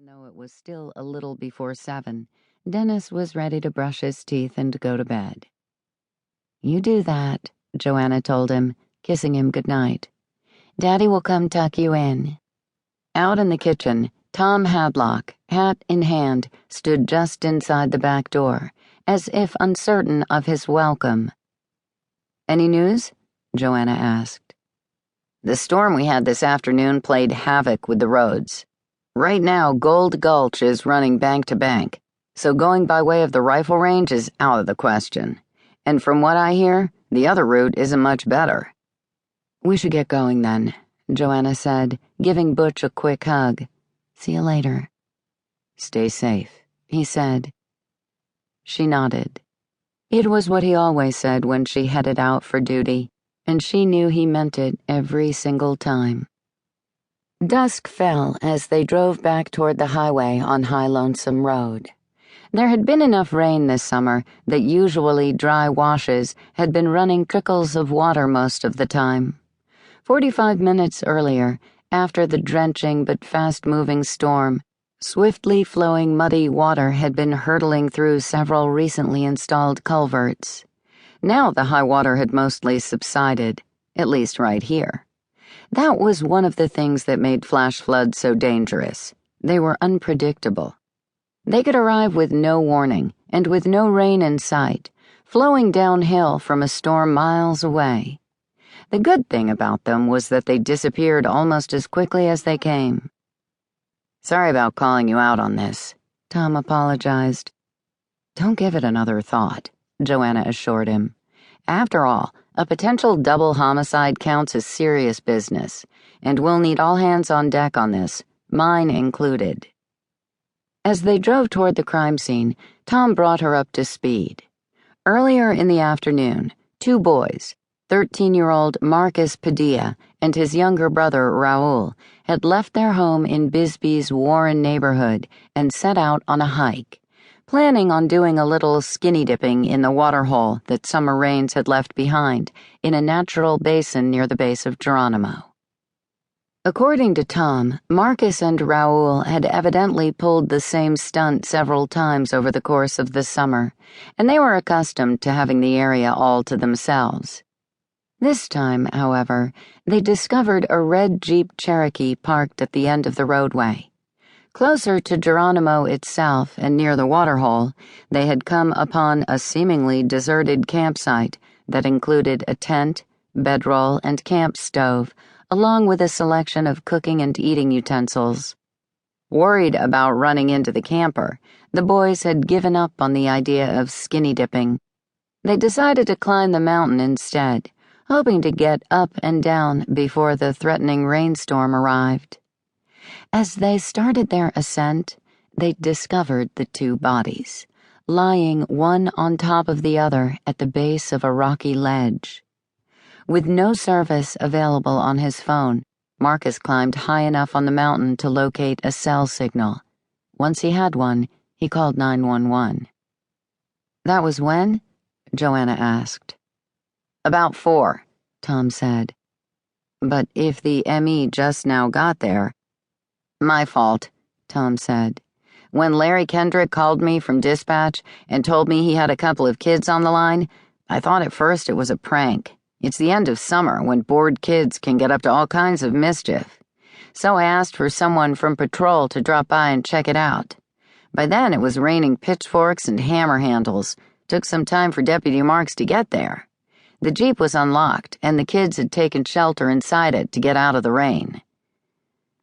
though it was still a little before 7, Dennis was ready to brush his teeth and go to bed. "You do that," Joanna told him, kissing him goodnight. "Daddy will come tuck you in." Out in the kitchen, Tom Hadlock, hat in hand, stood just inside the back door, as if uncertain of his welcome. "Any news?" Joanna asked. "The storm we had this afternoon played havoc with the roads. Right now, Gold Gulch is running bank to bank, so going by way of the rifle range is out of the question. And from what I hear, the other route isn't much better." "We should get going then," Joanna said, giving Butch a quick hug. "See you later." "Stay safe," he said. She nodded. It was what he always said when she headed out for duty, and she knew he meant it every single time. Dusk fell as they drove back toward the highway on High Lonesome Road. There had been enough rain this summer that usually dry washes had been running trickles of water most of the time. 45 minutes earlier, after the drenching but fast-moving storm, swiftly flowing muddy water had been hurtling through several recently installed culverts. Now the high water had mostly subsided, at least right here. That was one of the things that made flash floods so dangerous. They were unpredictable. They could arrive with no warning and with no rain in sight, flowing downhill from a storm miles away. The good thing about them was that they disappeared almost as quickly as they came. "Sorry about calling you out on this," Tom apologized. "Don't give it another thought," Joanna assured him. "After all, a potential double homicide counts as serious business, and we'll need all hands on deck on this, mine included." As they drove toward the crime scene, Tom brought her up to speed. Earlier in the afternoon, 2 boys, 13-year-old Marcus Padilla and his younger brother Raul, had left their home in Bisbee's Warren neighborhood and set out on a hike, planning on doing a little skinny dipping in the waterhole that summer rains had left behind in a natural basin near the base of Geronimo. According to Tom, Marcus and Raul had evidently pulled the same stunt several times over the course of the summer, and they were accustomed to having the area all to themselves. This time, however, they discovered a red Jeep Cherokee parked at the end of the roadway. Closer to Geronimo itself and near the waterhole, they had come upon a seemingly deserted campsite that included a tent, bedroll, and camp stove, along with a selection of cooking and eating utensils. Worried about running into the camper, the boys had given up on the idea of skinny dipping. They decided to climb the mountain instead, hoping to get up and down before the threatening rainstorm arrived. As they started their ascent, they discovered the 2 bodies, lying one on top of the other at the base of a rocky ledge. With no service available on his phone, Marcus climbed high enough on the mountain to locate a cell signal. Once he had one, he called 911. "That was when?" Joanna asked. "About 4, Tom said. "But if the ME just now got there—" "My fault," Tom said. "When Larry Kendrick called me from dispatch and told me he had a couple of kids on the line, I thought at first it was a prank. It's the end of summer when bored kids can get up to all kinds of mischief. So I asked for someone from patrol to drop by and check it out. By then it was raining pitchforks and hammer handles. Took some time for Deputy Marks to get there. The Jeep was unlocked, and the kids had taken shelter inside it to get out of the rain.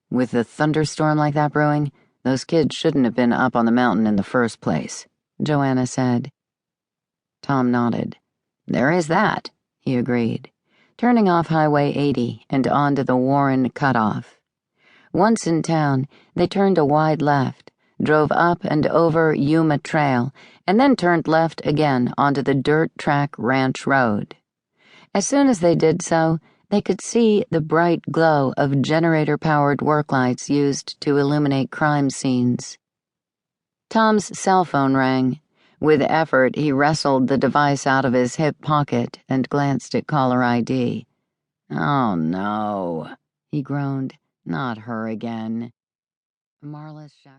With a thunderstorm like that brewing, those kids shouldn't have been up on the mountain in the first place," Joanna said. Tom nodded. "There is that," he agreed, turning off Highway 80 and onto the Warren cutoff. Once in town, they turned a wide left, drove up and over Yuma Trail, and then turned left again onto the dirt track ranch road. As soon as they did so, they could see the bright glow of generator-powered work lights used to illuminate crime scenes. Tom's cell phone rang. With effort, he wrestled the device out of his hip pocket and glanced at caller ID. "Oh, no," he groaned. "Not her again." Marla's